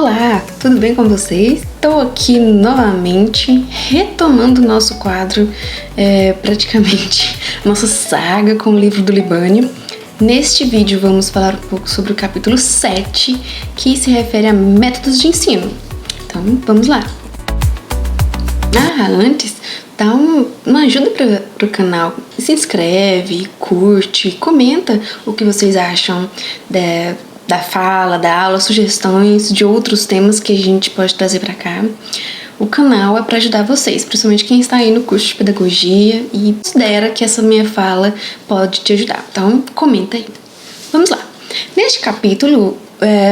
Olá, tudo bem com vocês? Estou aqui novamente retomando o nosso quadro, praticamente nossa saga com o livro do Libânio. Neste vídeo vamos falar um pouco sobre o capítulo 7, que se refere a métodos de ensino. Então vamos lá! Antes, dá uma ajuda para o canal. Se inscreve, curte, comenta o que vocês acham da fala, da aula, sugestões de outros temas que a gente pode trazer para cá. O canal é para ajudar vocês, principalmente quem está aí no curso de pedagogia e considera que essa minha fala pode te ajudar. Então, comenta aí. Vamos lá. Neste capítulo,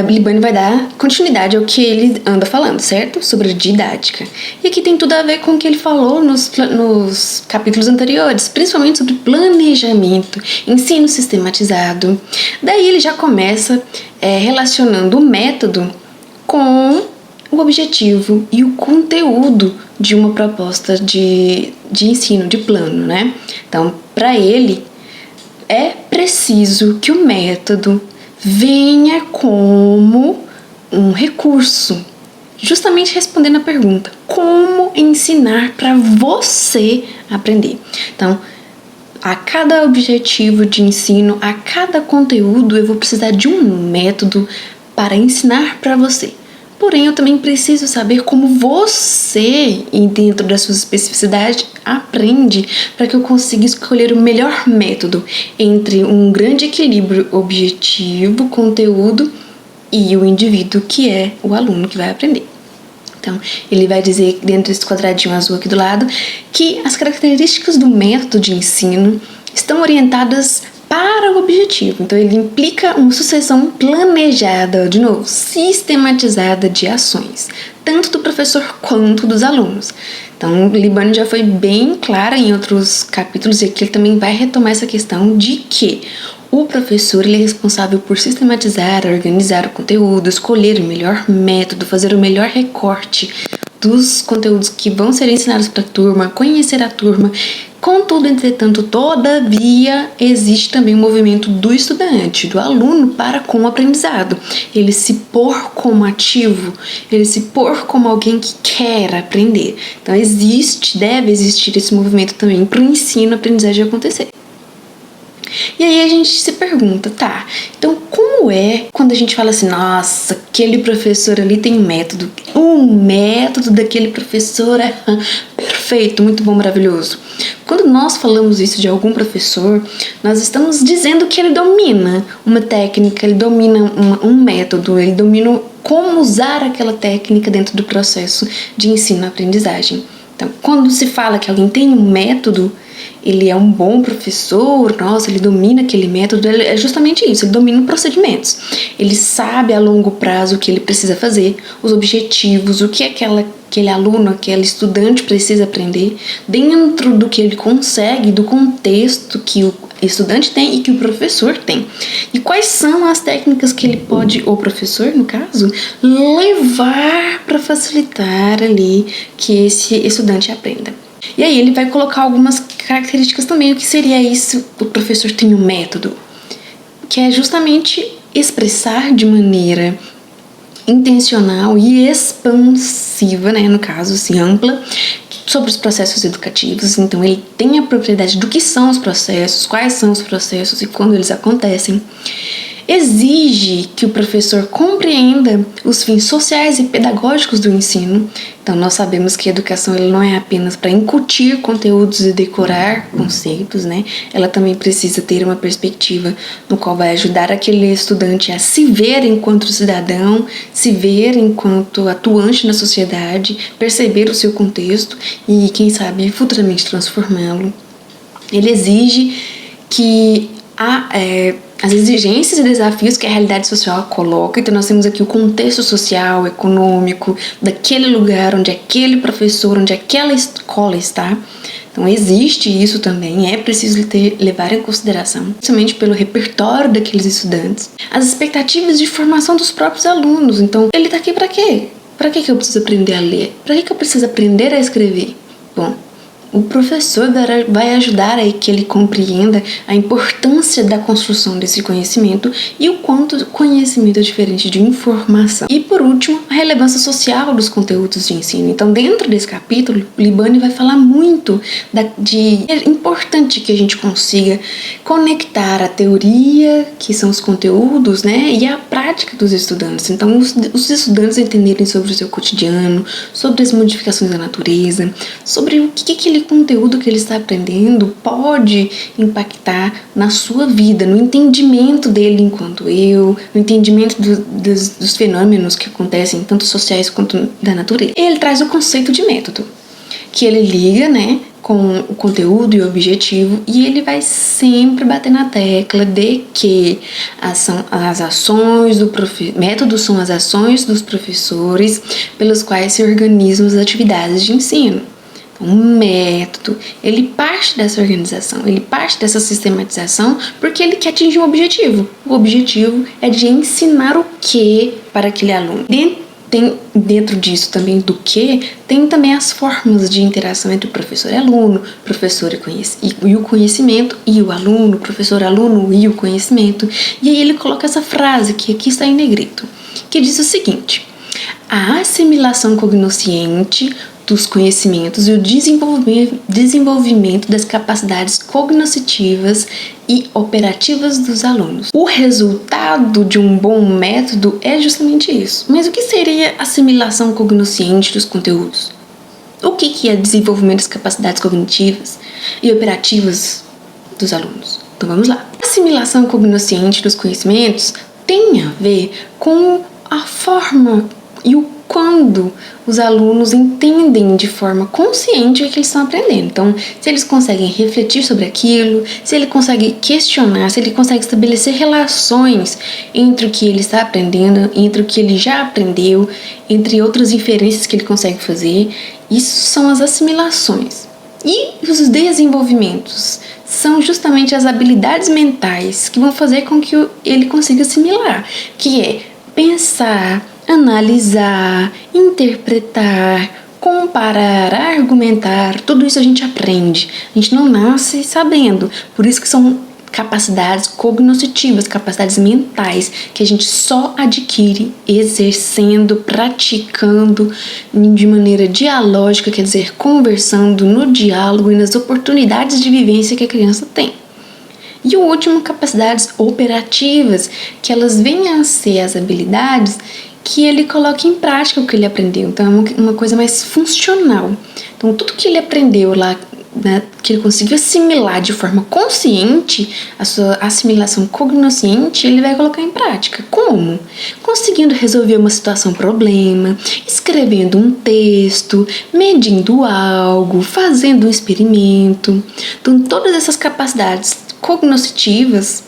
Libânio vai dar continuidade ao que ele anda falando, certo? Sobre didática. E aqui tem tudo a ver com o que ele falou nos capítulos anteriores, principalmente sobre planejamento, ensino sistematizado. Daí ele já começa relacionando o método com o objetivo e o conteúdo de uma proposta de ensino, de plano, né? Então, para ele, é preciso que o método venha como um recurso, justamente respondendo a pergunta: como ensinar para você aprender? Então, a cada objetivo de ensino, a cada conteúdo, eu vou precisar de um método para ensinar para você. Porém, eu também preciso saber como você, dentro das suas especificidades, aprende, para que eu consiga escolher o melhor método entre um grande equilíbrio objetivo, conteúdo e o indivíduo, que é o aluno que vai aprender. Então, ele vai dizer, dentro desse quadradinho azul aqui do lado, que as características do método de ensino estão orientadas para o objetivo. Então, ele implica uma sucessão planejada, de novo, sistematizada de ações, tanto do professor quanto dos alunos. Então, o Libânio já foi bem claro em outros capítulos, e aqui ele também vai retomar essa questão de que o professor ele é responsável por sistematizar, organizar o conteúdo, escolher o melhor método, fazer o melhor recorte dos conteúdos que vão ser ensinados para a turma, conhecer a turma. Contudo, entretanto, todavia, existe também o movimento do estudante, do aluno para com o aprendizado. Ele se pôr como ativo, ele se pôr como alguém que quer aprender. Então, deve existir esse movimento também para o ensino, a aprendizagem acontecer. E aí a gente se pergunta, então como é quando a gente fala assim, nossa, aquele professor ali tem método, o método daquele professor é perfeito, muito bom, maravilhoso. Quando nós falamos isso de algum professor, nós estamos dizendo que ele domina uma técnica, ele domina um método, ele domina como usar aquela técnica dentro do processo de ensino-aprendizagem. Então, quando se fala que alguém tem um método, ele é um bom professor, nossa, ele domina aquele método, é justamente isso, ele domina os procedimentos. Ele sabe a longo prazo o que ele precisa fazer, os objetivos, o que aquele aluno, aquele estudante precisa aprender, dentro do que ele consegue, do contexto que o estudante tem e que o professor tem. E quais são as técnicas que ele pode, o professor, no caso, levar para facilitar ali que esse estudante aprenda. E aí ele vai colocar algumas características também. O que seria isso? O professor tem um método, que é justamente expressar de maneira intencional e expansiva, né, no caso, assim, ampla, sobre os processos educativos. Então, ele tem a propriedade do que são os processos, quais são os processos e quando eles acontecem. Exige que o professor compreenda os fins sociais e pedagógicos do ensino. Então, nós sabemos que a educação ela não é apenas para incutir conteúdos e decorar conceitos, né? Ela também precisa ter uma perspectiva no qual vai ajudar aquele estudante a se ver enquanto cidadão, se ver enquanto atuante na sociedade, perceber o seu contexto e, quem sabe, futuramente transformá-lo. Ele exige que as exigências e desafios que a realidade social coloca. Então, nós temos aqui o contexto social, econômico, daquele lugar onde aquele professor, onde aquela escola está. Então, existe isso também, é preciso levar em consideração, principalmente pelo repertório daqueles estudantes, as expectativas de formação dos próprios alunos. Então, ele está aqui para quê? Para que eu preciso aprender a ler? Para que eu preciso aprender a escrever? Bom, O professor vai ajudar a que ele compreenda a importância da construção desse conhecimento e o quanto conhecimento é diferente de informação. E por último, a relevância social dos conteúdos de ensino. Então, dentro desse capítulo, Libani vai falar muito é importante que a gente consiga conectar a teoria, que são os conteúdos, né, e a prática dos estudantes. Então, os estudantes entenderem sobre o seu cotidiano, sobre as modificações da natureza, sobre o que aquele conteúdo que ele está aprendendo pode impactar na sua vida, no entendimento dele enquanto no entendimento dos fenômenos que acontecem, tanto sociais quanto da natureza. Ele traz o conceito de método, que ele liga, né, com o conteúdo e o objetivo, e ele vai sempre bater na tecla de que métodos são as ações dos professores pelas quais se organizam as atividades de ensino. Então, um método, ele parte dessa organização, ele parte dessa sistematização porque ele quer atingir um objetivo. O objetivo é de ensinar o que para aquele aluno. Dentro disso também do que, tem também as formas de interação entre o professor e aluno, professor e o conhecimento, e o aluno, professor-aluno e o conhecimento. E aí ele coloca essa frase que aqui está em negrito, que diz o seguinte: a assimilação cognosciente dos conhecimentos e o desenvolvimento das capacidades cognitivas e operativas dos alunos. O resultado de um bom método é justamente isso. Mas o que seria assimilação cognosciente dos conteúdos? O que é desenvolvimento das capacidades cognitivas e operativas dos alunos? Então vamos lá. A assimilação cognosciente dos conhecimentos tem a ver com a forma e o quando os alunos entendem de forma consciente o que eles estão aprendendo. Então, se eles conseguem refletir sobre aquilo, se ele consegue questionar, se ele consegue estabelecer relações entre o que ele está aprendendo, entre o que ele já aprendeu, entre outras inferências que ele consegue fazer, isso são as assimilações. E os desenvolvimentos são justamente as habilidades mentais que vão fazer com que ele consiga assimilar, que é pensar, analisar, interpretar, comparar, argumentar. Tudo isso a gente aprende. A gente não nasce sabendo. Por isso que são capacidades cognitivas, capacidades mentais, que a gente só adquire exercendo, praticando de maneira dialógica, quer dizer, conversando no diálogo e nas oportunidades de vivência que a criança tem. E o último, capacidades operativas, que elas venham a ser as habilidades que ele coloca em prática o que ele aprendeu. Então é uma coisa mais funcional. Então tudo que ele aprendeu lá, né, que ele conseguiu assimilar de forma consciente, a sua assimilação cognosciente, ele vai colocar em prática. Como? Conseguindo resolver uma problema, escrevendo um texto, medindo algo, fazendo um experimento. Então todas essas capacidades cognitivas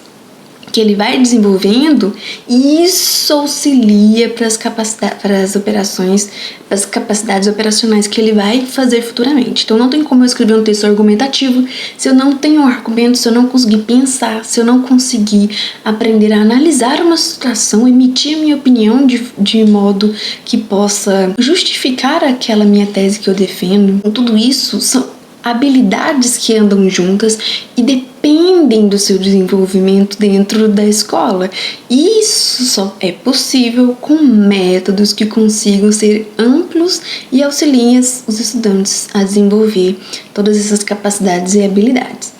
que ele vai desenvolvendo, isso auxilia para as operações, para as capacidades operacionais que ele vai fazer futuramente. Então não tem como eu escrever um texto argumentativo se eu não tenho um argumento, se eu não conseguir pensar, se eu não conseguir aprender a analisar uma situação, emitir minha opinião de modo que possa justificar aquela minha tese que eu defendo. Então, tudo isso são habilidades que andam juntas e dependem do seu desenvolvimento dentro da escola. Isso só é possível com métodos que consigam ser amplos e auxiliem os estudantes a desenvolver todas essas capacidades e habilidades.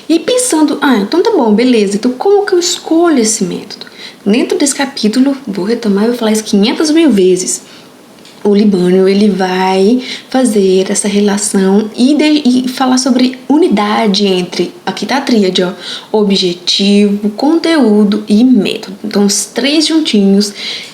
E pensando, então tá bom, beleza, então como que eu escolho esse método? Dentro desse capítulo, vou retomar e vou falar isso 500 mil vezes. O Libani, ele vai fazer essa relação e falar sobre unidade entre, aqui tá a tríade, objetivo, conteúdo e método. Então, os três juntinhos,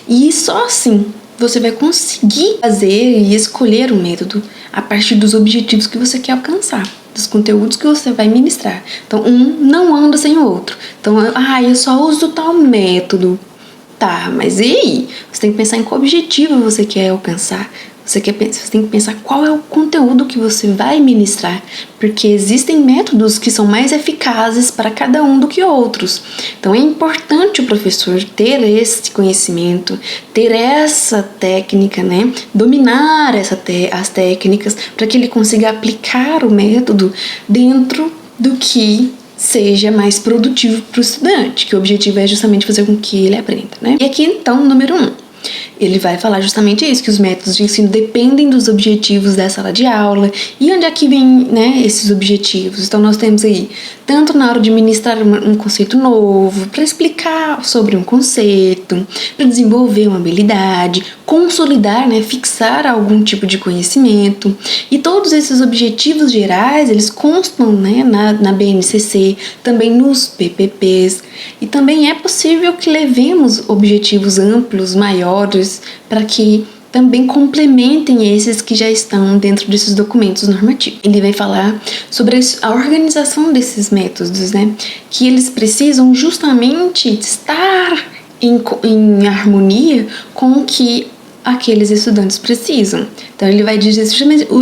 e só assim você vai conseguir fazer e escolher o método a partir dos objetivos que você quer alcançar, dos conteúdos que você vai ministrar. Então, um não anda sem o outro. Então, eu só uso tal método. Tá, mas e aí? Você tem que pensar em qual objetivo você quer alcançar. Você tem que pensar qual é o conteúdo que você vai ministrar, porque existem métodos que são mais eficazes para cada um do que outros. Então é importante o professor ter esse conhecimento, ter essa técnica, né? Dominar as técnicas para que ele consiga aplicar o método dentro do que seja mais produtivo para o estudante, que o objetivo é justamente fazer com que ele aprenda, né? E aqui então, número 1. Ele vai falar justamente isso, que os métodos de ensino dependem dos objetivos da sala de aula. E onde é que vem, né, esses objetivos? Então nós temos aí, tanto na hora de ministrar um conceito novo, para explicar sobre um conceito, para desenvolver uma habilidade, consolidar, né, fixar algum tipo de conhecimento. E todos esses objetivos gerais, eles constam, né, na BNCC, também nos PPPs. E também é possível que levemos objetivos amplos, maiores, para que também complementem esses que já estão dentro desses documentos normativos. Ele vai falar sobre a organização desses métodos, né? Que eles precisam justamente estar em harmonia com o que aqueles estudantes precisam. Então ele vai dizer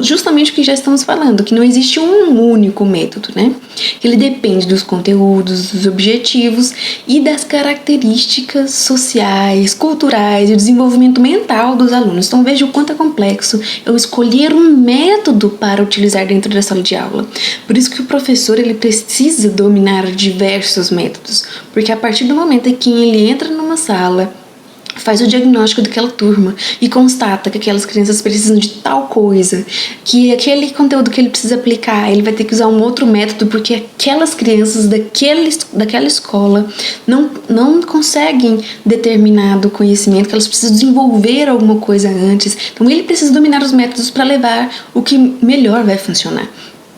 justamente o que já estamos falando, que não existe um único método, né? Ele depende dos conteúdos, dos objetivos e das características sociais, culturais e o desenvolvimento mental dos alunos. Então veja o quanto é complexo eu escolher um método para utilizar dentro da sala de aula. Por isso que o professor ele precisa dominar diversos métodos, porque a partir do momento em que ele entra numa sala, faz o diagnóstico daquela turma e constata que aquelas crianças precisam de tal coisa, que aquele conteúdo que ele precisa aplicar, ele vai ter que usar um outro método, porque aquelas crianças daquela escola não conseguem determinado conhecimento, que elas precisam desenvolver alguma coisa antes. Então ele precisa dominar os métodos para levar o que melhor vai funcionar.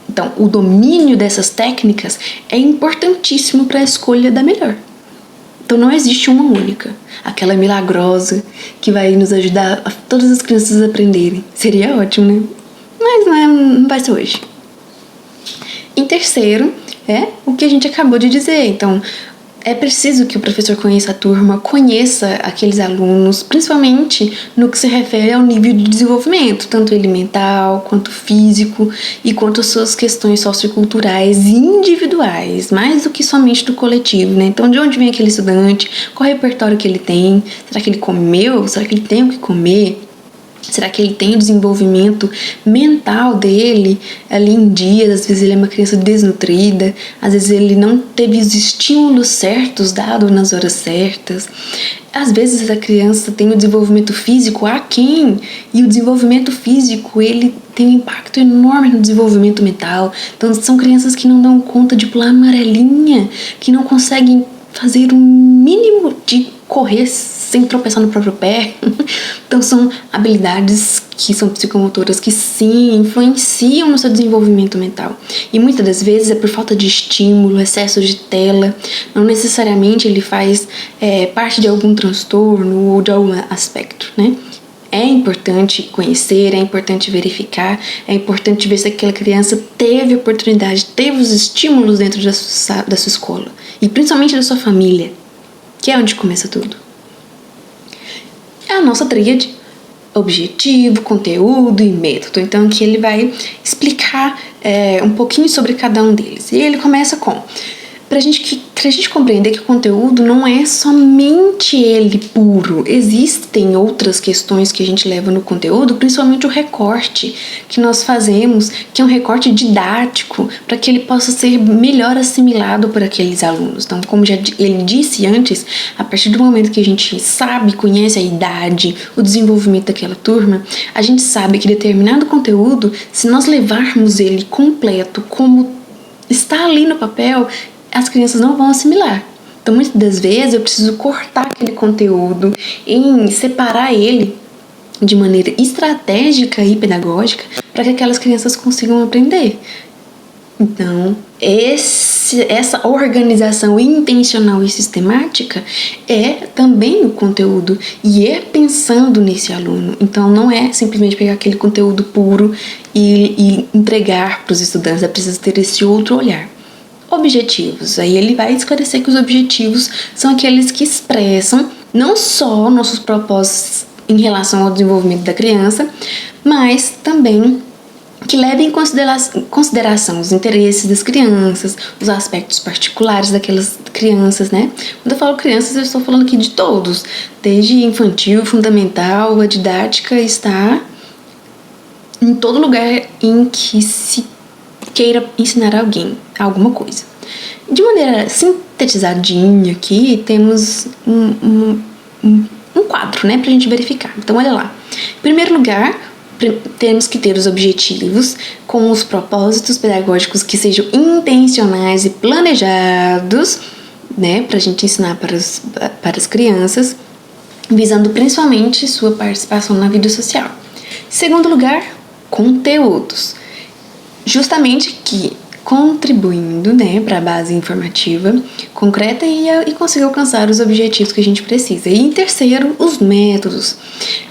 Então o domínio dessas técnicas é importantíssimo para a escolha da melhor. Então não existe uma única, aquela milagrosa que vai nos ajudar a todas as crianças a aprenderem. Seria ótimo, né? Mas não vai ser hoje. Em terceiro, é o que a gente acabou de dizer. Então, é preciso que o professor conheça a turma, conheça aqueles alunos, principalmente no que se refere ao nível de desenvolvimento, tanto ele mental, quanto físico, e quanto às suas questões socioculturais e individuais, mais do que somente do coletivo, né? Então, de onde vem aquele estudante? Qual é o repertório que ele tem? Será que ele comeu? Será que ele tem o que comer? Será que ele tem o desenvolvimento mental dele ali em dia? Às vezes ele é uma criança desnutrida, às vezes ele não teve os estímulos certos dados nas horas certas. Às vezes a criança tem o desenvolvimento físico aquém, e o desenvolvimento físico ele tem um impacto enorme no desenvolvimento mental. Então são crianças que não dão conta de pular amarelinha, que não conseguem fazer um mínimo de correr sem tropeçar no próprio pé. Então são habilidades que são psicomotoras que sim, influenciam no seu desenvolvimento mental. E muitas das vezes é por falta de estímulo, excesso de tela. Não necessariamente ele faz parte de algum transtorno ou de algum aspecto, né? É importante conhecer, é importante verificar, é importante ver se aquela criança teve oportunidade, teve os estímulos dentro da sua escola. E principalmente da sua família, que é onde começa tudo. É a nossa tríade: objetivo, conteúdo e método. Então aqui ele vai explicar um pouquinho sobre cada um deles. E ele começa com: pra gente compreender que o conteúdo não é somente ele puro. Existem outras questões que a gente leva no conteúdo, principalmente o recorte que nós fazemos, que é um recorte didático, para que ele possa ser melhor assimilado por aqueles alunos. Então, como ele disse antes, a partir do momento que a gente sabe, conhece a idade, o desenvolvimento daquela turma, a gente sabe que determinado conteúdo, se nós levarmos ele completo, como está ali no papel, as crianças não vão assimilar. Então, muitas das vezes, eu preciso cortar aquele conteúdo, separar ele de maneira estratégica e pedagógica para que aquelas crianças consigam aprender. Então, essa organização intencional e sistemática é também o conteúdo e é pensando nesse aluno. Então, não é simplesmente pegar aquele conteúdo puro e entregar para os estudantes, é preciso ter esse outro olhar. Objetivos. Aí ele vai esclarecer que os objetivos são aqueles que expressam não só nossos propósitos em relação ao desenvolvimento da criança, mas também que leve em consideração os interesses das crianças, os aspectos particulares daquelas crianças, né? Quando eu falo crianças, eu estou falando aqui de todos, desde infantil, fundamental, a didática está em todo lugar em que se queira ensinar alguém alguma coisa. De maneira sintetizadinha aqui, temos um quadro, né, pra gente verificar. Então, olha lá. Em primeiro lugar, temos que ter os objetivos com os propósitos pedagógicos que sejam intencionais e planejados, né, pra gente ensinar para as crianças, visando principalmente sua participação na vida social. Em segundo lugar, conteúdos. Justamente que contribuindo, né, para a base informativa concreta e conseguir alcançar os objetivos que a gente precisa. E em terceiro, os métodos,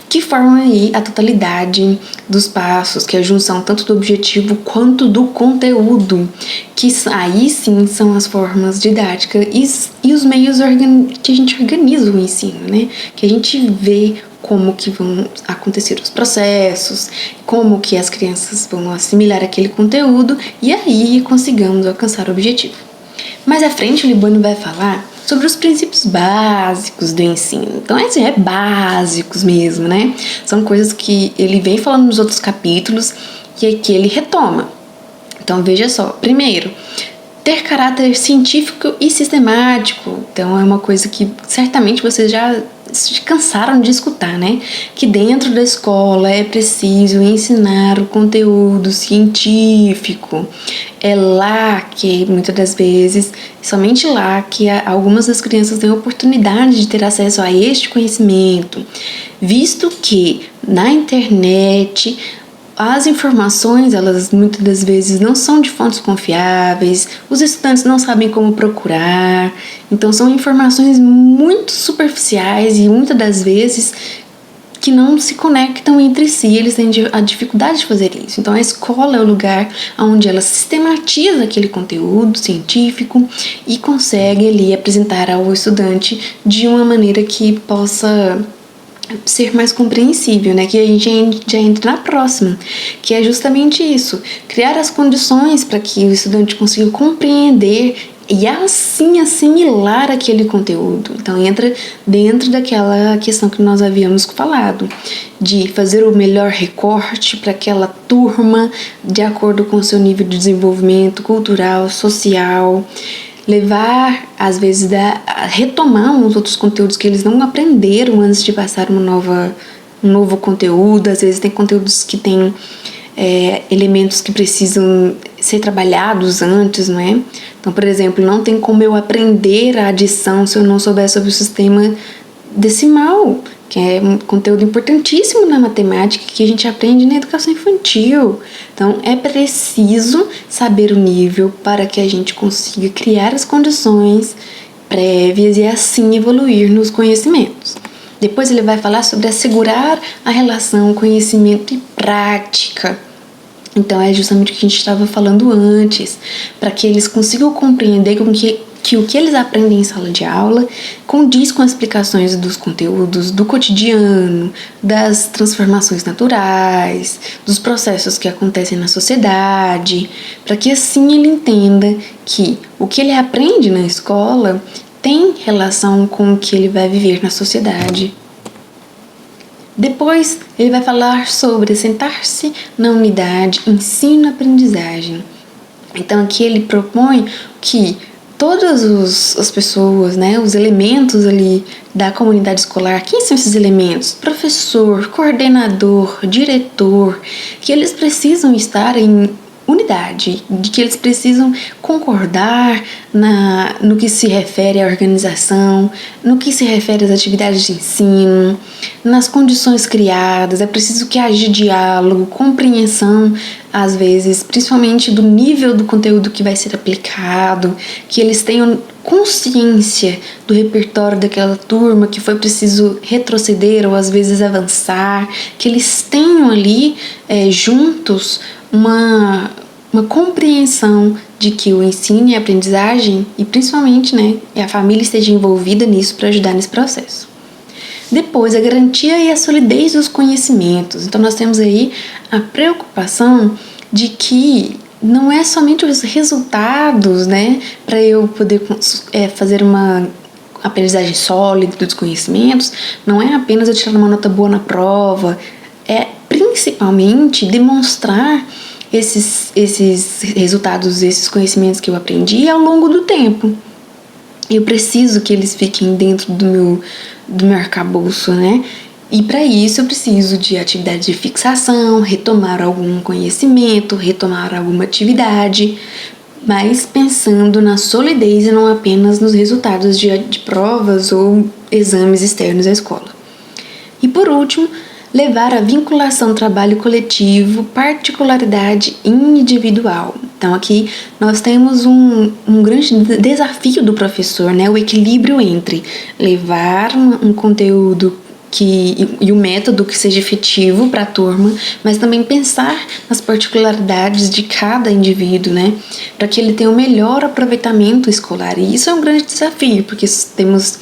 que formam aí a totalidade dos passos, que é a junção tanto do objetivo quanto do conteúdo, que aí sim são as formas didáticas e os meios que a gente organiza o ensino, né? Que a gente vê como que vão acontecer os processos, como que as crianças vão assimilar aquele conteúdo e aí consigamos alcançar o objetivo. Mais à frente o Libânio vai falar sobre os princípios básicos do ensino. Então, esses é básicos mesmo, né? São coisas que ele vem falando nos outros capítulos e aqui ele retoma. Então, veja só. Primeiro, ter caráter científico e sistemático. Então, é uma coisa que certamente vocês já se cansaram de escutar, né? Que dentro da escola é preciso ensinar o conteúdo científico. É lá que, muitas das vezes, somente lá que algumas das crianças têm a oportunidade de ter acesso a este conhecimento, visto que na internet as informações, elas muitas das vezes não são de fontes confiáveis, os estudantes não sabem como procurar, então são informações muito superficiais e muitas das vezes que não se conectam entre si, eles têm a dificuldade de fazer isso. Então a escola é o lugar onde ela sistematiza aquele conteúdo científico e consegue ali apresentar ao estudante de uma maneira que possa ser mais compreensível, né? Que a gente já entra na próxima, que é justamente isso, criar as condições para que o estudante consiga compreender e assim assimilar aquele conteúdo. Então entra dentro daquela questão que nós havíamos falado, de fazer o melhor recorte para aquela turma de acordo com o seu nível de desenvolvimento cultural, social, levar, às vezes, a retomar uns outros conteúdos que eles não aprenderam antes de passar um novo conteúdo. Às vezes tem conteúdos que têm elementos que precisam ser trabalhados antes, não é? Então, por exemplo, não tem como eu aprender a adição se eu não souber sobre o sistema decimal, que é um conteúdo importantíssimo na matemática que a gente aprende na educação infantil. Então, é preciso saber o nível para que a gente consiga criar as condições prévias e assim evoluir nos conhecimentos. Depois ele vai falar sobre assegurar a relação conhecimento e prática. Então, é justamente o que a gente estava falando antes, para que eles consigam compreender que o que eles aprendem em sala de aula condiz com as explicações dos conteúdos do cotidiano, das transformações naturais, dos processos que acontecem na sociedade, para que assim ele entenda que o que ele aprende na escola tem relação com o que ele vai viver na sociedade. Depois, ele vai falar sobre sentar-se na unidade ensino-aprendizagem. Então, aqui ele propõe que todas as pessoas, né, os elementos ali da comunidade escolar, quem são esses elementos? Professor, coordenador, diretor, que eles precisam estar em unidade, de que eles precisam concordar no que se refere à organização, no que se refere às atividades de ensino, nas condições criadas. É preciso que haja diálogo, compreensão, às vezes, principalmente do nível do conteúdo que vai ser aplicado, que eles tenham consciência do repertório daquela turma, que foi preciso retroceder ou às vezes avançar, que eles tenham ali juntos uma compreensão de que o ensino e a aprendizagem, e principalmente, né, a família esteja envolvida nisso para ajudar nesse processo. Depois, a garantia e a solidez dos conhecimentos. Então, nós temos aí a preocupação de que não é somente os resultados, né, para eu poder fazer uma aprendizagem sólida dos conhecimentos, não é apenas eu tirar uma nota boa na prova, é principalmente demonstrar esses resultados, esses conhecimentos que eu aprendi ao longo do tempo. Eu preciso que eles fiquem dentro do meu arcabouço, né? E para isso eu preciso de atividade de fixação, retomar algum conhecimento, retomar alguma atividade, mas pensando na solidez e não apenas nos resultados de provas ou exames externos à escola. E por último, levar a vinculação trabalho coletivo, particularidade individual. Então aqui nós temos um grande desafio do professor, né? O equilíbrio entre levar um conteúdo e o método que seja efetivo para a turma, mas também pensar nas particularidades de cada indivíduo, né? Para que ele tenha o melhor aproveitamento escolar. E isso é um grande desafio, porque temos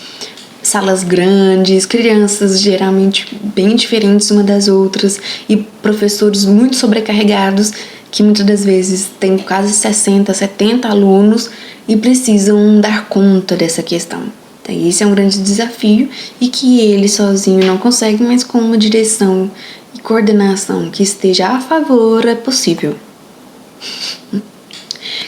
salas grandes, crianças geralmente bem diferentes uma das outras e professores muito sobrecarregados que muitas das vezes têm quase 60, 70 alunos e precisam dar conta dessa questão. Então, esse é um grande desafio e que ele sozinho não consegue, mas com uma direção e coordenação que esteja a favor é possível.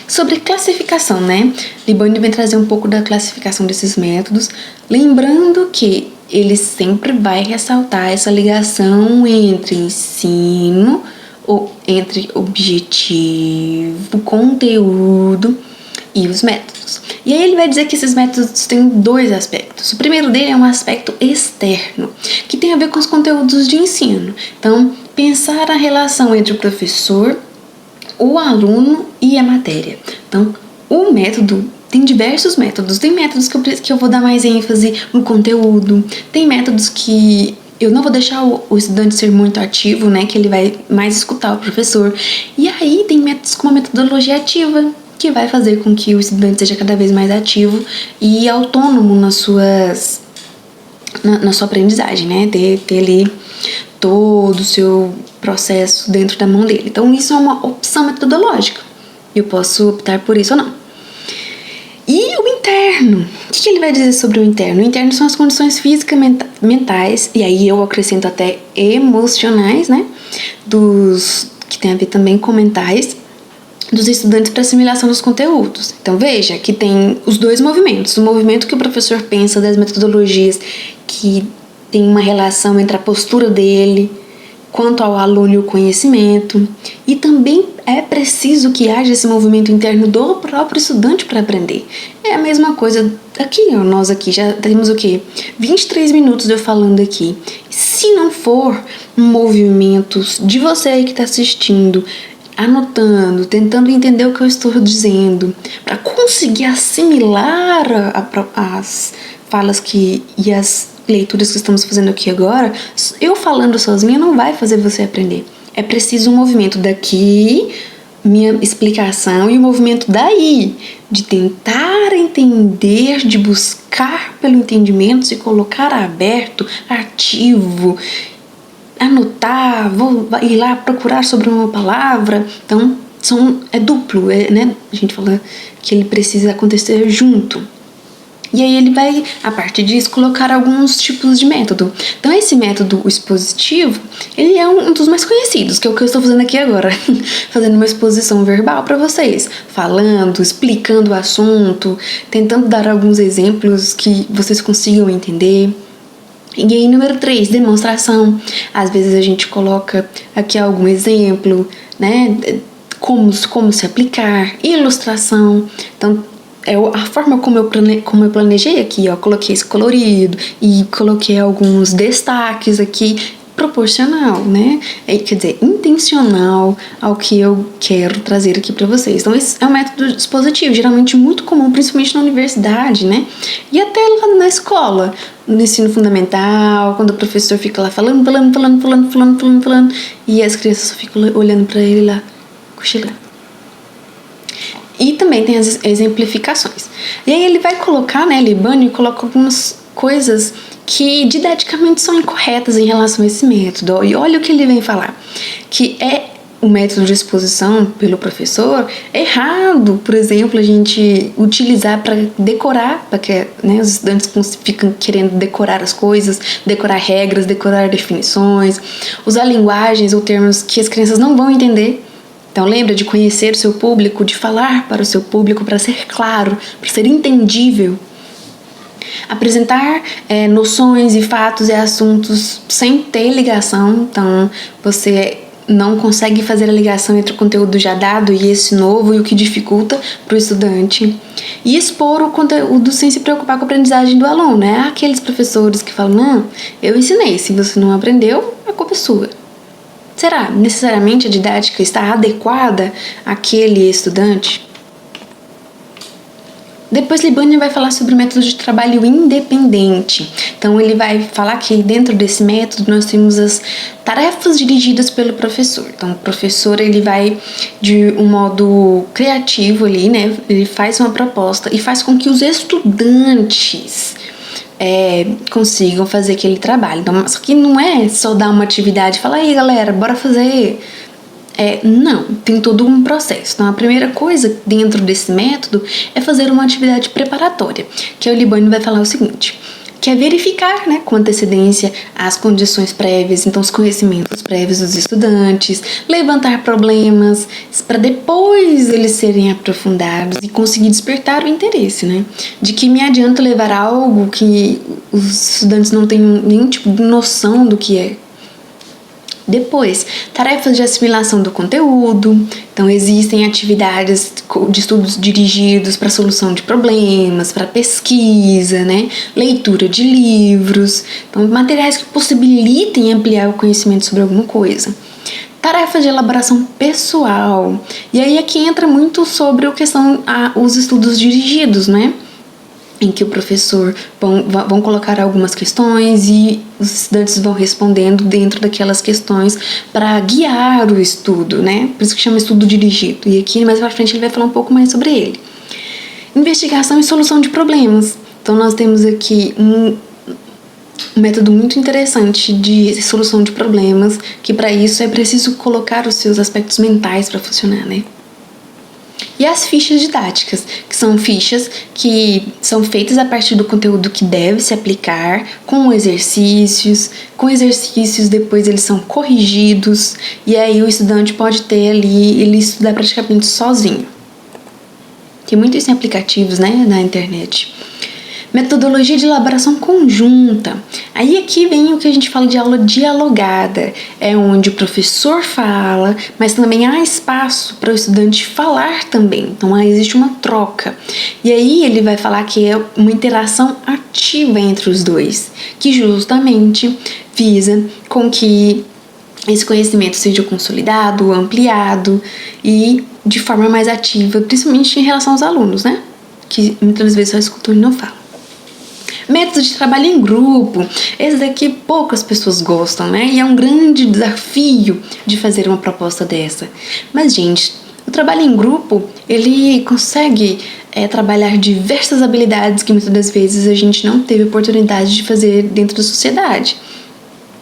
Sobre classificação, né? Libânio vem trazer um pouco da classificação desses métodos, lembrando que ele sempre vai ressaltar essa ligação entre ensino, ou entre objetivo, conteúdo e os métodos. E aí ele vai dizer que esses métodos têm dois aspectos. O primeiro dele é um aspecto externo, que tem a ver com os conteúdos de ensino. Então, pensar a relação entre o professor, o aluno e a matéria. Então, o método, tem diversos métodos. Tem métodos que eu vou dar mais ênfase no conteúdo. Tem métodos que eu não vou deixar o estudante ser muito ativo, né? Que ele vai mais escutar o professor. E aí tem métodos como a metodologia ativa, que vai fazer com que o estudante seja cada vez mais ativo e autônomo na sua aprendizagem, né? Ter ali todo o seu processo dentro da mão dele. Então, isso é uma opção metodológica. Eu posso optar por isso ou não. E o interno? O que ele vai dizer sobre o interno? O interno são as condições físicas, mentais, e aí eu acrescento até emocionais, né? Que tem a ver também com mentais, dos estudantes para assimilação dos conteúdos. Então, veja que tem os dois movimentos. O movimento que o professor pensa das metodologias que tem uma relação entre a postura dele quanto ao aluno e o conhecimento. E também é preciso que haja esse movimento interno do próprio estudante para aprender. É a mesma coisa aqui, ó, nós aqui já temos o quê? 23 minutos eu falando aqui. Se não for um movimento de você aí que está assistindo, anotando, tentando entender o que eu estou dizendo, para conseguir assimilar as falas e as leituras que estamos fazendo aqui agora, eu falando sozinha não vai fazer você aprender. É preciso um movimento daqui, minha explicação, e o movimento daí, de tentar entender, de buscar pelo entendimento, se colocar aberto, ativo, anotar, vou ir lá procurar sobre uma palavra. Então, é duplo, né? A gente fala que ele precisa acontecer junto. E aí ele vai, a partir disso, colocar alguns tipos de método. Então, esse método expositivo, ele é um dos mais conhecidos, que é o que eu estou fazendo aqui agora. Fazendo uma exposição verbal para vocês. Falando, explicando o assunto, tentando dar alguns exemplos que vocês consigam entender. E aí, número 3, demonstração. Às vezes a gente coloca aqui algum exemplo, né? Como se aplicar. Ilustração. Então, é a forma como eu planejei aqui, ó. Coloquei esse colorido e coloquei alguns destaques aqui, proporcional, né? Quer dizer, intencional ao que eu quero trazer aqui para vocês. Então, esse é um método dispositivo, geralmente muito comum, principalmente na universidade, né? E até lá na escola, no ensino fundamental, quando o professor fica lá falando, e as crianças só ficam olhando para ele lá, cochilando. E também tem as exemplificações. E aí ele vai colocar, né, Libânio coloca algumas coisas que didaticamente são incorretas em relação a esse método. E olha o que ele vem falar, que o método de exposição pelo professor é errado, por exemplo, a gente utilizar para decorar, para que os estudantes ficam querendo decorar as coisas, decorar regras, decorar definições, usar linguagens ou termos que as crianças não vão entender. Então lembra de conhecer o seu público, de falar para o seu público para ser claro, para ser entendível. Apresentar noções e fatos e assuntos sem ter ligação, então você não consegue fazer a ligação entre o conteúdo já dado e esse novo, e o que dificulta para o estudante. E expor o conteúdo sem se preocupar com a aprendizagem do aluno, aqueles professores que falam, não, eu ensinei, se você não aprendeu, a culpa é sua. Será necessariamente a didática está adequada àquele estudante? Depois Libânia vai falar sobre o método de trabalho independente. Então ele vai falar que dentro desse método nós temos as tarefas dirigidas pelo professor. Então o professor ele vai de um modo criativo ali, ele faz uma proposta e faz com que os estudantes consigam fazer aquele trabalho. Então, só que não é só dar uma atividade e falar, aí galera, bora fazer. Não, tem todo um processo. Então, a primeira coisa dentro desse método é fazer uma atividade preparatória, que o Libânio vai falar o seguinte, que é verificar, com antecedência as condições prévias, então os conhecimentos prévios dos estudantes, levantar problemas para depois eles serem aprofundados e conseguir despertar o interesse, De que me adianta levar algo que os estudantes não tenham nenhum tipo de noção do que é. Depois, tarefas de assimilação do conteúdo. Então, existem atividades de estudos dirigidos para solução de problemas, para pesquisa, leitura de livros. Então, materiais que possibilitem ampliar o conhecimento sobre alguma coisa. Tarefas de elaboração pessoal. E aí aqui entra muito sobre os estudos dirigidos, em que o professor vão colocar algumas questões e os estudantes vão respondendo dentro daquelas questões para guiar o estudo, Por isso que chama estudo dirigido. E aqui mais pra frente ele vai falar um pouco mais sobre ele. Investigação e solução de problemas. Então nós temos aqui um método muito interessante de solução de problemas, que para isso é preciso colocar os seus aspectos mentais para funcionar, E as fichas didáticas, que são fichas que são feitas a partir do conteúdo que deve se aplicar, com exercícios depois eles são corrigidos, e aí o estudante pode ter ali, ele estudar praticamente sozinho. Tem muito isso em aplicativos, na internet. Metodologia de elaboração conjunta. Aí aqui vem o que a gente fala de aula dialogada. É onde o professor fala, mas também há espaço para o estudante falar também. Então existe uma troca. E aí ele vai falar que é uma interação ativa entre os dois, que justamente visa com que esse conhecimento seja consolidado, ampliado e de forma mais ativa, principalmente em relação aos alunos, que muitas vezes só escutam e não falam. Método de trabalho em grupo. Esse daqui poucas pessoas gostam, E é um grande desafio de fazer uma proposta dessa. Mas, gente, o trabalho em grupo, ele consegue trabalhar diversas habilidades que muitas das vezes a gente não teve oportunidade de fazer dentro da sociedade.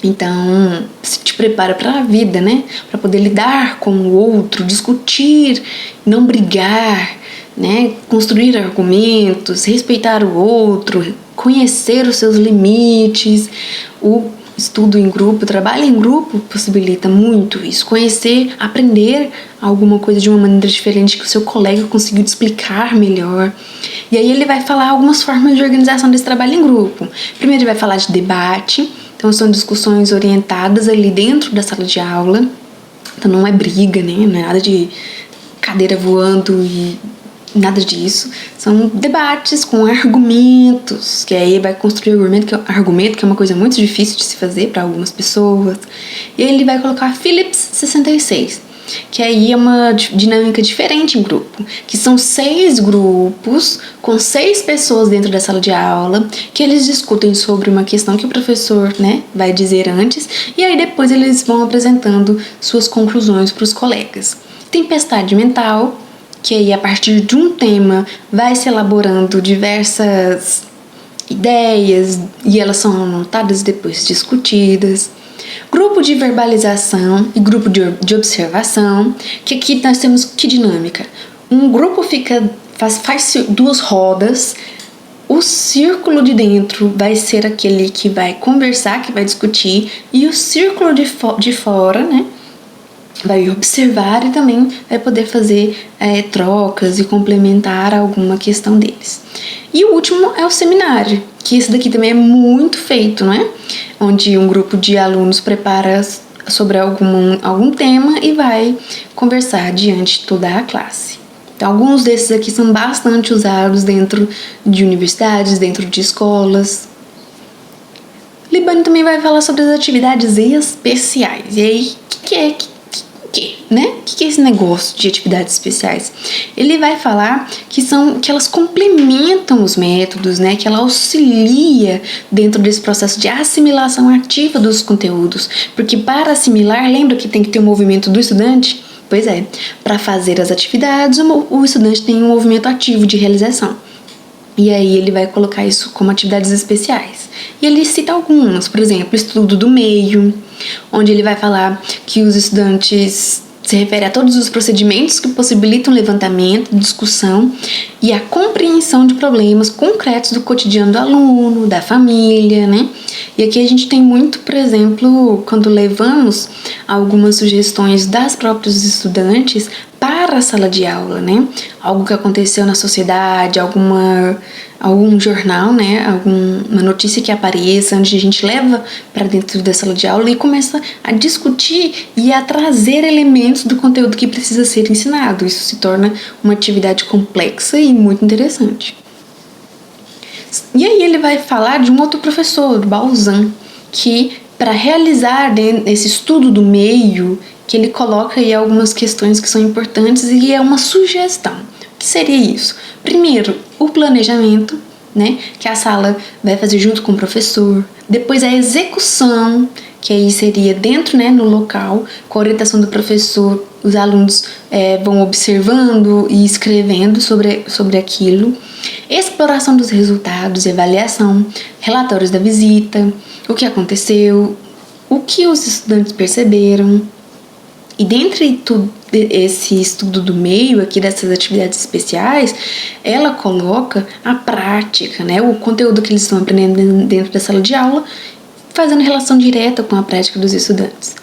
Então, se te prepara para a vida, Para poder lidar com o outro, discutir, não brigar, construir argumentos, respeitar o outro, conhecer os seus limites. O estudo em grupo, o trabalho em grupo possibilita muito isso, conhecer, aprender alguma coisa de uma maneira diferente que o seu colega conseguiu te explicar melhor. E aí ele vai falar algumas formas de organização desse trabalho em grupo. Primeiro ele vai falar de debate, então são discussões orientadas ali dentro da sala de aula, então não é briga, não é nada de cadeira voando e nada disso. São debates com argumentos, que aí vai construir o argumento, que é uma coisa muito difícil de se fazer para algumas pessoas. E aí ele vai colocar Phillips 66, que aí é uma dinâmica diferente em grupo, que são 6 grupos com 6 pessoas dentro da sala de aula, que eles discutem sobre uma questão que o professor, vai dizer antes, e aí depois eles vão apresentando suas conclusões para os colegas. Tempestade mental, que aí a partir de um tema vai se elaborando diversas ideias e elas são anotadas e depois discutidas. Grupo de verbalização e grupo de observação, que aqui nós temos que dinâmica? Um grupo faz 2 rodas, o círculo de dentro vai ser aquele que vai conversar, que vai discutir, e o círculo de fora, né, vai observar e também vai poder fazer trocas e complementar alguma questão deles. E o último é o seminário, que esse daqui também é muito feito, não é? Onde um grupo de alunos prepara sobre algum tema e vai conversar diante de toda a classe. Então, alguns desses aqui são bastante usados dentro de universidades, dentro de escolas. Libânio também vai falar sobre as atividades especiais. E aí, o que é esse negócio de atividades especiais? Ele vai falar que elas complementam os métodos, né? Que ela auxilia dentro desse processo de assimilação ativa dos conteúdos. Porque para assimilar, lembra que tem que ter um movimento do estudante? Pois é, para fazer as atividades, o estudante tem um movimento ativo de realização. E aí ele vai colocar isso como atividades especiais. E ele cita algumas, por exemplo, estudo do meio, onde ele vai falar que os estudantes se refere a todos os procedimentos que possibilitam levantamento, discussão e a compreensão de problemas concretos do cotidiano do aluno, da família, né? E aqui a gente tem muito, por exemplo, quando levamos algumas sugestões das próprios estudantes para a sala de aula, né? Algo que aconteceu na sociedade, algum jornal, né? Alguma notícia que apareça, onde a gente leva para dentro da sala de aula e começa a discutir e a trazer elementos do conteúdo que precisa ser ensinado. Isso se torna uma atividade complexa e muito interessante. E aí ele vai falar de um outro professor, Balzan, que para realizar esse estudo do meio, que ele coloca aí algumas questões que são importantes e é uma sugestão. O que seria isso? Primeiro, o planejamento, né, que a sala vai fazer junto com o professor. Depois a execução, que aí seria dentro, né, no local, com a orientação do professor, os alunos vão observando e escrevendo sobre aquilo. Exploração dos resultados, avaliação, relatórios da visita, o que aconteceu, o que os estudantes perceberam. E dentre tudo esse estudo do meio aqui dessas atividades especiais, ela coloca a prática, né, o conteúdo que eles estão aprendendo dentro da sala de aula, fazendo relação direta com a prática dos estudantes.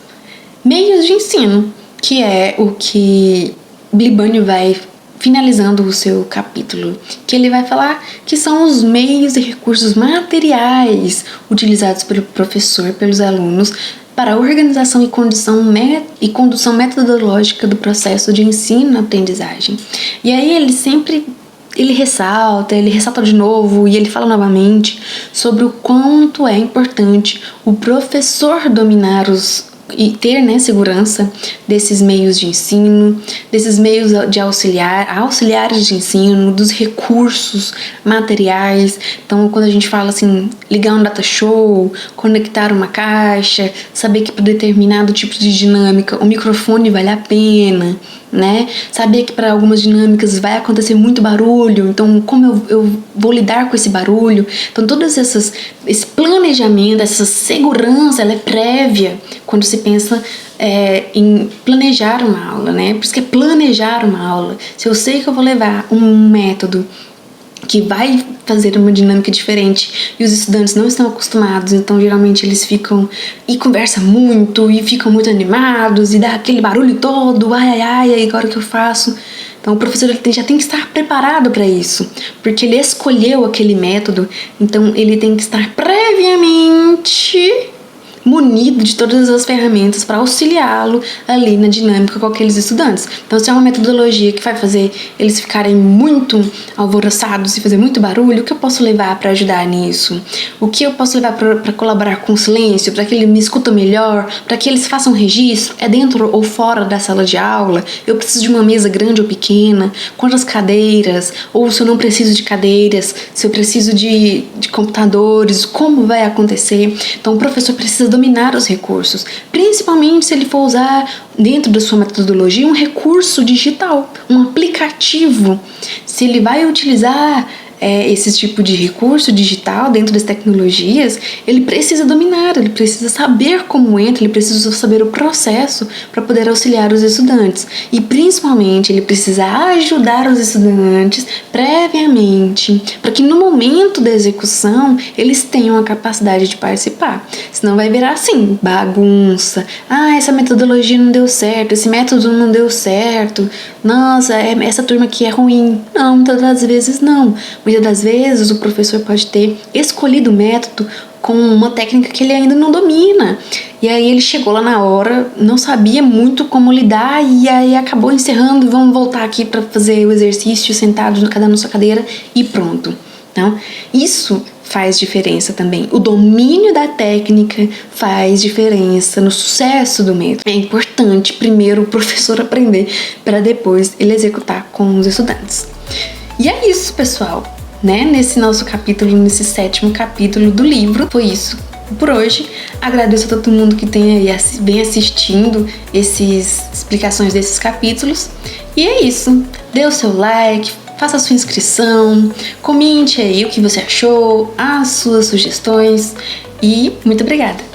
Meios de ensino, que é o que Libânio vai finalizando o seu capítulo, que ele vai falar que são os meios e recursos materiais utilizados pelo professor, pelos alunos, para a organização e condução metodológica do processo de ensino-aprendizagem. E aí ele ressalta de novo e ele fala novamente sobre o quanto é importante o professor dominar e ter, né, segurança desses meios de ensino, desses meios de auxiliares de ensino, dos recursos materiais. Então, quando a gente fala assim, ligar um data show, conectar uma caixa, saber que para determinado tipo de dinâmica o microfone vale a pena, né? Saber que para algumas dinâmicas vai acontecer muito barulho, então como eu vou lidar com esse barulho? Então esse planejamento, essa segurança, ela é prévia quando se pensa em planejar uma aula, né? Por isso que é planejar uma aula. Se eu sei que eu vou levar um método que vai fazer uma dinâmica diferente e os estudantes não estão acostumados, então geralmente eles ficam e conversam muito e ficam muito animados e dá aquele barulho todo, ai, agora o que eu faço? Então o professor já tem que estar preparado para isso, porque ele escolheu aquele método, então ele tem que estar previamente munido de todas as ferramentas para auxiliá-lo ali na dinâmica com aqueles estudantes. Então, se é uma metodologia que vai fazer eles ficarem muito alvoroçados e fazer muito barulho, o que eu posso levar para ajudar nisso? O que eu posso levar para colaborar com o silêncio, para que ele me escuta melhor, para que eles façam registro? É dentro ou fora da sala de aula? Eu preciso de uma mesa grande ou pequena? Quantas cadeiras? Ou se eu não preciso de cadeiras, se eu preciso de computadores, como vai acontecer? Então, o professor precisa dominar os recursos, principalmente se ele for usar dentro da sua metodologia um recurso digital, um aplicativo. Se ele vai utilizar esse tipo de recurso digital dentro das tecnologias, ele precisa dominar, ele precisa saber como entra, ele precisa saber o processo para poder auxiliar os estudantes. E principalmente ele precisa ajudar os estudantes previamente, para que no momento da execução eles tenham a capacidade de participar. Senão vai virar assim, bagunça. Essa metodologia não deu certo, esse método não deu certo. Nossa, essa turma aqui é ruim. Não, muitas das vezes não. Muitas das vezes o professor pode ter escolhido o método com uma técnica que ele ainda não domina. E aí ele chegou lá na hora, não sabia muito como lidar e aí acabou encerrando. Vamos voltar aqui para fazer o exercício sentado, cada um na sua cadeira e pronto. Então, isso faz diferença também. O domínio da técnica faz diferença no sucesso do método. É importante primeiro o professor aprender para depois ele executar com os estudantes. E é isso, pessoal, né? Nesse nosso capítulo, nesse 7º capítulo do livro, foi isso por hoje. Agradeço a todo mundo que vem assistindo essas explicações desses capítulos. E é isso. Dê o seu like, faça a sua inscrição, comente aí o que você achou, as suas sugestões e muito obrigada!